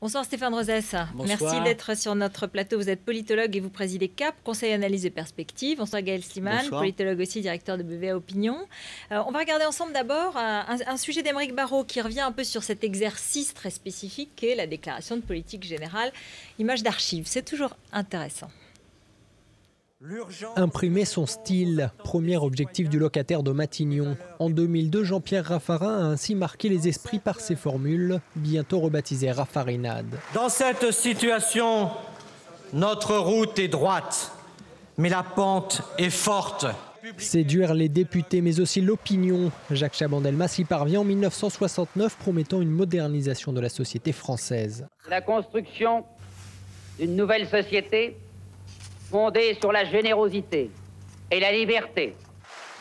Bonsoir Stéphane Rosès. Bonsoir. Merci d'être sur notre plateau. Vous êtes politologue et vous présidez CAP, Conseil Analyse et Perspective. Bonsoir Gaël Sliman, Bonsoir. politologue aussi, directeur de BVA Opinion. On va regarder ensemble d'abord un sujet d'Aymeric Barraud qui revient un peu sur cet exercice très spécifique qu'est la déclaration de politique générale. Image d'archives, c'est toujours intéressant. Imprimer son style, premier objectif du locataire de Matignon. En 2002, Jean-Pierre Raffarin a ainsi marqué les esprits par ses formules, bientôt rebaptisées Raffarinades. Dans cette situation, notre route est droite, mais la pente est forte. Séduire les députés, mais aussi l'opinion. Jacques Chaban-Delmas y parvient en 1969, promettant une modernisation de la société française. La construction d'une nouvelle société fondée sur la générosité et la liberté.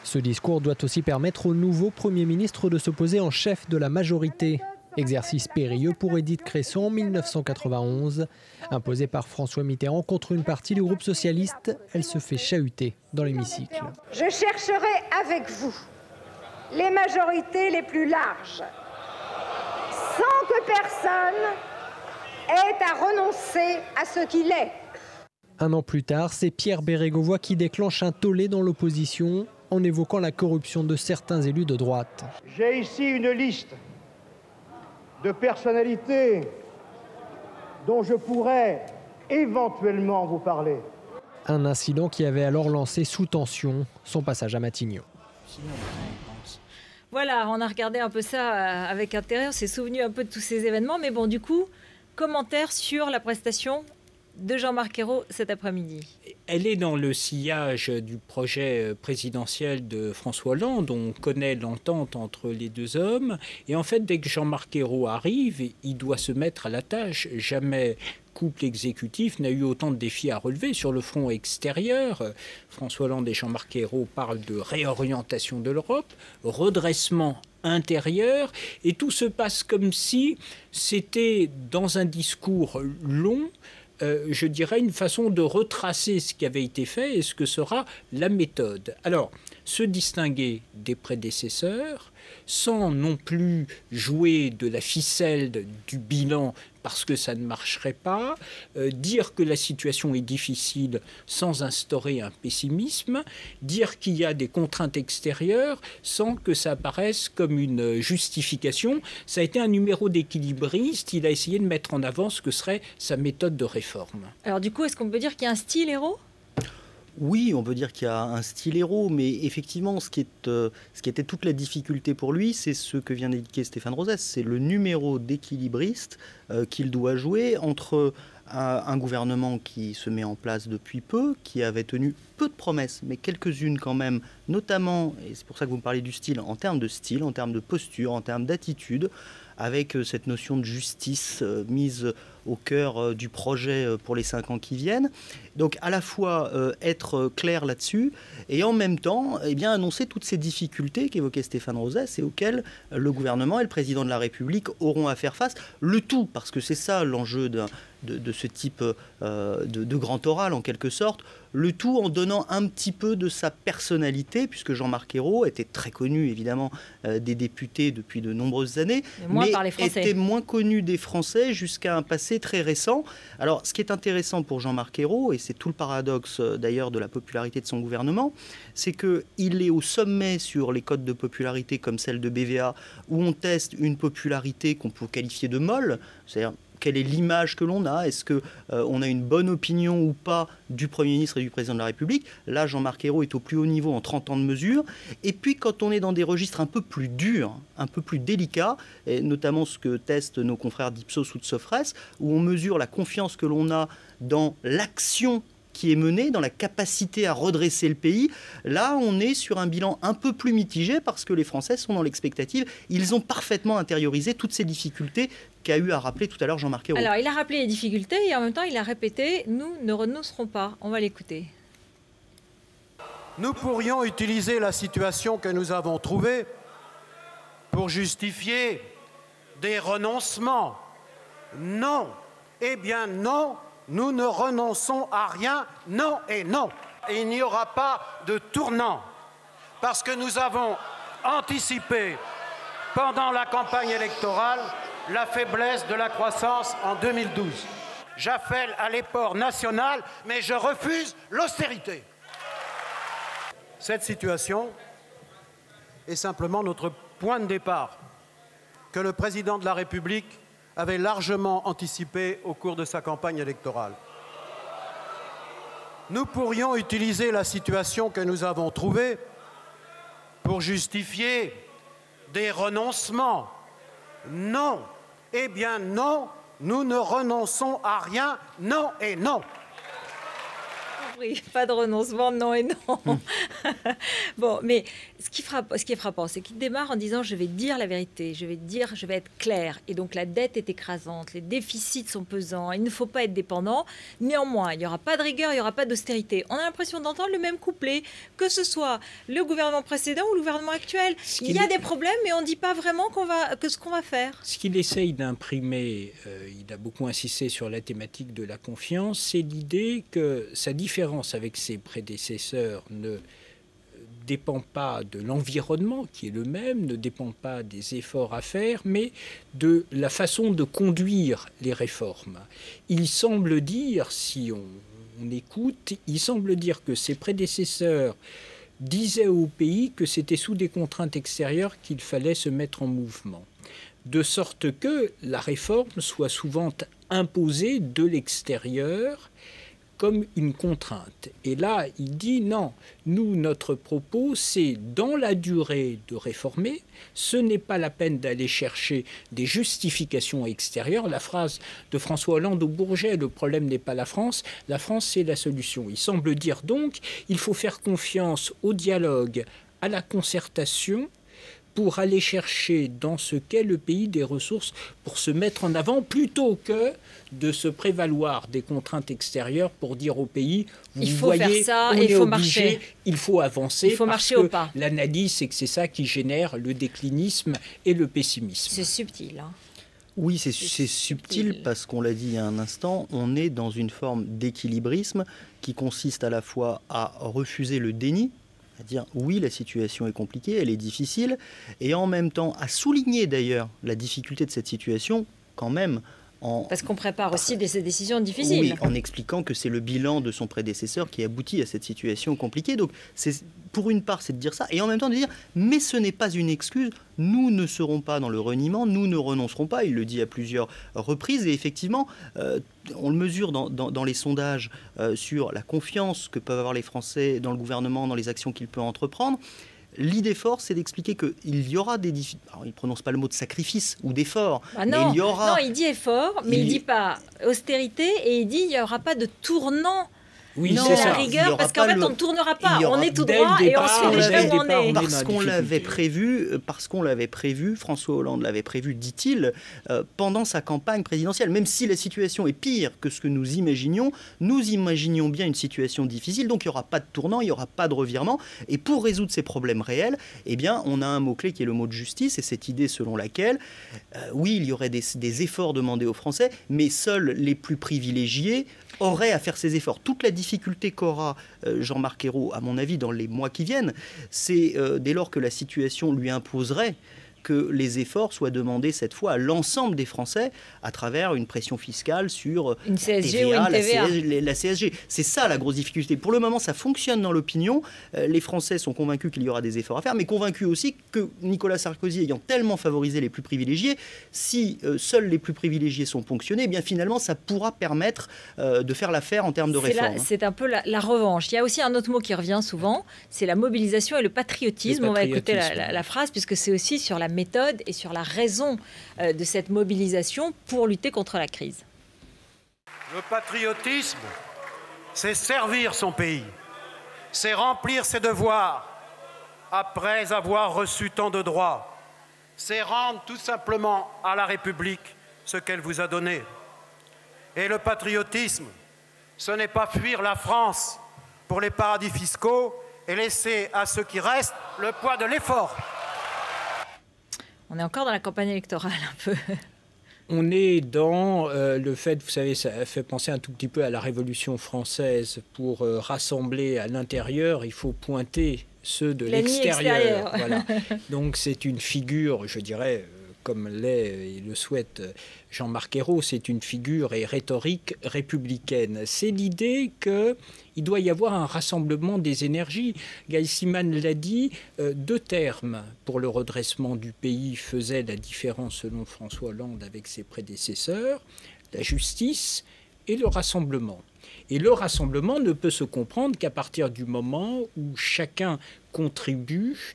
Ce discours doit aussi permettre au nouveau Premier ministre de se poser en chef de la majorité. Exercice périlleux pour Édith Cresson en 1991. Imposée par François Mitterrand contre une partie du groupe socialiste, elle se fait chahuter dans l'hémicycle. Je chercherai avec vous les majorités les plus larges, sans que personne ait à renoncer à ce qu'il est. Un an plus tard, c'est Pierre Bérégovoy qui déclenche un tollé dans l'opposition en évoquant la corruption de certains élus de droite. J'ai ici une liste de personnalités dont je pourrais éventuellement vous parler. Un incident qui avait alors lancé sous tension son passage à Matignon. Voilà, on a regardé un peu ça avec intérêt, on s'est souvenu un peu de tous ces événements, mais bon, du coup, commentaire sur la prestation de Jean-Marc Ayrault cet après-midi. Elle est dans le sillage du projet présidentiel de François Hollande. On connaît l'entente entre les deux hommes. Et en fait, dès que Jean-Marc Ayrault arrive, il doit se mettre à la tâche. Jamais couple exécutif n'a eu autant de défis à relever sur le front extérieur. François Hollande et Jean-Marc Ayrault parlent de réorientation de l'Europe, redressement intérieur, et tout se passe comme si c'était dans un discours long, je dirais, une façon de retracer ce qui avait été fait et ce que sera la méthode. Alors, se distinguer des prédécesseurs, sans non plus jouer de la ficelle du bilan parce que ça ne marcherait pas, dire que la situation est difficile sans instaurer un pessimisme, dire qu'il y a des contraintes extérieures sans que ça apparaisse comme une justification. Ça a été un numéro d'équilibriste, il a essayé de mettre en avant ce que serait sa méthode de réforme. Alors du coup, est-ce qu'on peut dire qu'il y a un style Ayrault ? Oui, on peut dire qu'il y a un style Ayrault, mais effectivement, ce qui était toute la difficulté pour lui, c'est ce que vient d'indiquer Stéphane Rosès, c'est le numéro d'équilibriste qu'il doit jouer entre un gouvernement qui se met en place depuis peu, qui avait tenu peu de promesses, mais quelques-unes quand même, notamment, et c'est pour ça que vous me parlez du style, en termes de posture, en termes d'attitude, avec cette notion de justice mise au cœur du projet pour les 5 ans qui viennent. Donc à la fois être clair là-dessus et en même temps annoncer toutes ces difficultés qu'évoquait Stéphane Rosès et auxquelles le gouvernement et le président de la République auront à faire face. Le tout, parce que c'est ça l'enjeu de ce type de grand oral en quelque sorte, le tout en donnant un petit peu de sa personnalité, puisque Jean-Marc Ayrault était très connu évidemment des députés depuis de nombreuses années, mais était moins connu des Français jusqu'à un passé très récent. Alors ce qui est intéressant pour Jean-Marc Ayrault, et c'est tout le paradoxe d'ailleurs de la popularité de son gouvernement, c'est qu'il est au sommet sur les codes de popularité comme celle de BVA, où on teste une popularité qu'on peut qualifier de molle, c'est-à-dire quelle est l'image que l'on a, est-ce qu'on a une bonne opinion ou pas du Premier ministre et du Président de la République. Là, Jean-Marc Ayrault est au plus haut niveau en 30 ans de mesure. Et puis, quand on est dans des registres un peu plus durs, un peu plus délicats, et notamment ce que testent nos confrères d'Ipsos ou de Sofres, où on mesure la confiance que l'on a dans l'action qui est menée, dans la capacité à redresser le pays, là, on est sur un bilan un peu plus mitigé parce que les Français sont dans l'expectative. Ils ont parfaitement intériorisé toutes ces difficultés qu'a eu à rappeler tout à l'heure Jean-Marc Ayrault. Alors, il a rappelé les difficultés et en même temps, il a répété « Nous ne renoncerons pas ». On va l'écouter. Nous pourrions utiliser la situation que nous avons trouvée pour justifier des renoncements. Non. Eh bien non, nous ne renonçons à rien, non et non. Et il n'y aura pas de tournant, parce que nous avons anticipé pendant la campagne électorale la faiblesse de la croissance en 2012. J'appelle à l'effort national, mais je refuse l'austérité. Cette situation est simplement notre point de départ, que le président de la République avait largement anticipé au cours de sa campagne électorale. Nous pourrions utiliser la situation que nous avons trouvée pour justifier des renoncements. Non. Eh bien non, nous ne renonçons à rien, non et non. Oui, pas de renoncement, non et non. Bon, mais ce qui est frappant, c'est qu'il démarre en disant je vais dire la vérité, je vais être clair. Et donc la dette est écrasante, les déficits sont pesants, il ne faut pas être dépendant. Néanmoins, il n'y aura pas de rigueur, il n'y aura pas d'austérité. On a l'impression d'entendre le même couplet, que ce soit le gouvernement précédent ou le gouvernement actuel. Il y a des problèmes, mais on ne dit pas vraiment ce qu'on va faire. Ce qu'il essaye d'imprimer, il a beaucoup insisté sur la thématique de la confiance, c'est l'idée que sa différence avec ses prédécesseurs ne dépend pas de l'environnement qui est le même, ne dépend pas des efforts à faire, mais de la façon de conduire les réformes. Il semble dire, si on écoute, il semble dire que ses prédécesseurs disaient au pays que c'était sous des contraintes extérieures qu'il fallait se mettre en mouvement, de sorte que la réforme soit souvent imposée de l'extérieur comme une contrainte. Et là, il dit non, nous, notre propos, c'est dans la durée de réformer, ce n'est pas la peine d'aller chercher des justifications extérieures. La phrase de François Hollande au Bourget, le problème n'est pas la France c'est la solution. Il semble dire donc, il faut faire confiance au dialogue, à la concertation, pour aller chercher dans ce qu'est le pays des ressources pour se mettre en avant, plutôt que de se prévaloir des contraintes extérieures pour dire au pays, il faut faire ça, il faut marcher, il faut avancer, il faut marcher au pas. L'analyse, c'est que c'est ça qui génère le déclinisme et le pessimisme. C'est subtil, hein. Oui, c'est subtil parce qu'on l'a dit il y a un instant, on est dans une forme d'équilibrisme qui consiste à la fois à refuser le déni, à dire oui, la situation est compliquée, elle est difficile, et en même temps à souligner d'ailleurs la difficulté de cette situation quand même. Parce qu'on prépare aussi des décisions difficiles. Oui, en expliquant que c'est le bilan de son prédécesseur qui aboutit à cette situation compliquée. Donc, pour une part, c'est de dire ça, et en même temps de dire, mais ce n'est pas une excuse, nous ne serons pas dans le reniement, nous ne renoncerons pas, il le dit à plusieurs reprises, et effectivement, on le mesure dans les sondages sur la confiance que peuvent avoir les Français dans le gouvernement, dans les actions qu'il peut entreprendre. L'idée forte, c'est d'expliquer qu'il y aura des difficultés. Il ne prononce pas le mot de sacrifice ou d'effort. Ah non, il y aura... non, il dit effort, mais il ne dit pas austérité et il dit qu'il n'y aura pas de tournant. Oui, non, la rigueur, parce qu'en fait, on ne tournera pas. On est tout droit et on suit les chemins où on est. Parce qu'on l'avait prévu, François Hollande l'avait prévu, dit-il, pendant sa campagne présidentielle. Même si la situation est pire que ce que nous imaginions bien une situation difficile. Donc, il n'y aura pas de tournant, il n'y aura pas de revirement. Et pour résoudre ces problèmes réels, eh bien, on a un mot-clé qui est le mot de justice et cette idée selon laquelle, oui, il y aurait des efforts demandés aux Français, mais seuls les plus privilégiés aurait à faire ces efforts. Toute la difficulté qu'aura Jean-Marc Ayrault, à mon avis, dans les mois qui viennent, c'est dès lors que la situation lui imposerait que les efforts soient demandés cette fois à l'ensemble des Français à travers une pression fiscale sur une CSG ou une TVA. La CSG. C'est ça la grosse difficulté. Pour le moment, ça fonctionne dans l'opinion. Les Français sont convaincus qu'il y aura des efforts à faire, mais convaincus aussi que Nicolas Sarkozy ayant tellement favorisé les plus privilégiés, si seuls les plus privilégiés sont ponctionnés, eh bien finalement, ça pourra permettre de faire l'affaire en termes de réforme. C'est un peu la revanche. Il y a aussi un autre mot qui revient souvent, c'est la mobilisation et le patriotisme. On va écouter la phrase, puisque c'est aussi sur la méthode et sur la raison de cette mobilisation pour lutter contre la crise. Le patriotisme, c'est servir son pays, c'est remplir ses devoirs après avoir reçu tant de droits, c'est rendre tout simplement à la République ce qu'elle vous a donné. Et le patriotisme, ce n'est pas fuir la France pour les paradis fiscaux et laisser à ceux qui restent le poids de l'effort. On est encore dans la campagne électorale un peu. On est dans le fait, vous savez, ça fait penser un tout petit peu à la Révolution française. Pour rassembler à l'intérieur, il faut pointer ceux de l'extérieur. Voilà. Donc c'est une figure, je dirais, comme l'est et le souhaite Jean-Marc Ayrault, c'est une figure et rhétorique républicaine. C'est l'idée qu'il doit y avoir un rassemblement des énergies. Gaël Siman l'a dit, 2 termes pour le redressement du pays faisaient la différence selon François Hollande avec ses prédécesseurs, la justice et le rassemblement. Et le rassemblement ne peut se comprendre qu'à partir du moment où chacun contribue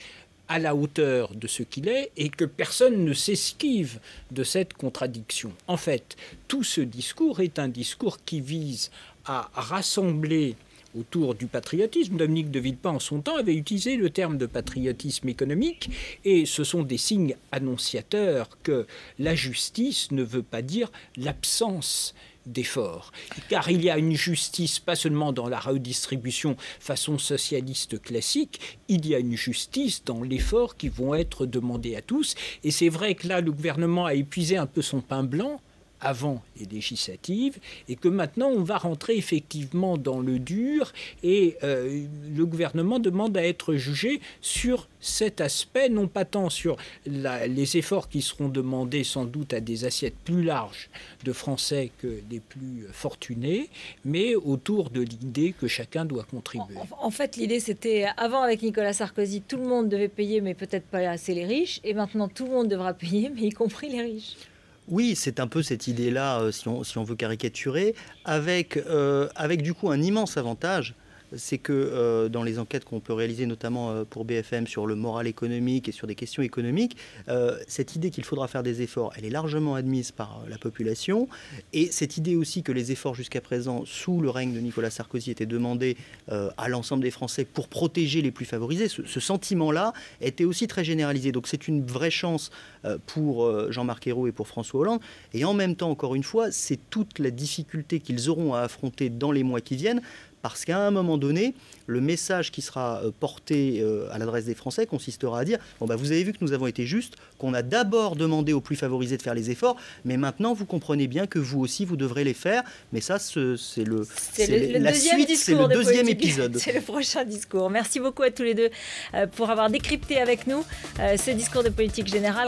à la hauteur de ce qu'il est et que personne ne s'esquive de cette contradiction. En fait, tout ce discours est un discours qui vise à rassembler autour du patriotisme. Dominique de Villepin, en son temps, avait utilisé le terme de patriotisme économique, et ce sont des signes annonciateurs que la justice ne veut pas dire l'absence d'efforts. Car il y a une justice, pas seulement dans la redistribution façon socialiste classique, il y a une justice dans l'effort qui vont être demandés à tous. Et c'est vrai que là, le gouvernement a épuisé un peu son pain blanc avant les législatives, et que maintenant on va rentrer effectivement dans le dur, et le gouvernement demande à être jugé sur cet aspect, non pas tant sur les efforts qui seront demandés sans doute à des assiettes plus larges de Français que les plus fortunés, mais autour de l'idée que chacun doit contribuer. En fait, l'idée c'était, avant avec Nicolas Sarkozy, tout le monde devait payer, mais peut-être pas assez les riches, et maintenant tout le monde devra payer, mais y compris les riches. Oui, c'est un peu cette idée-là, si on veut caricaturer, avec du coup un immense avantage, c'est que dans les enquêtes qu'on peut réaliser, notamment pour BFM, sur le moral économique et sur des questions économiques, cette idée qu'il faudra faire des efforts, elle est largement admise par la population. Et cette idée aussi que les efforts jusqu'à présent, sous le règne de Nicolas Sarkozy, étaient demandés à l'ensemble des Français pour protéger les plus favorisés, ce sentiment-là était aussi très généralisé. Donc c'est une vraie chance pour Jean-Marc Ayrault et pour François Hollande. Et en même temps, encore une fois, c'est toute la difficulté qu'ils auront à affronter dans les mois qui viennent, parce qu'à un moment donné, le message qui sera porté à l'adresse des Français consistera à dire « Bon, bah, vous avez vu que nous avons été justes, qu'on a d'abord demandé aux plus favorisés de faire les efforts, mais maintenant vous comprenez bien que vous aussi vous devrez les faire. » Mais ça, c'est la suite, c'est le deuxième épisode. C'est le prochain discours. Merci beaucoup à tous les deux pour avoir décrypté avec nous ce discours de politique générale.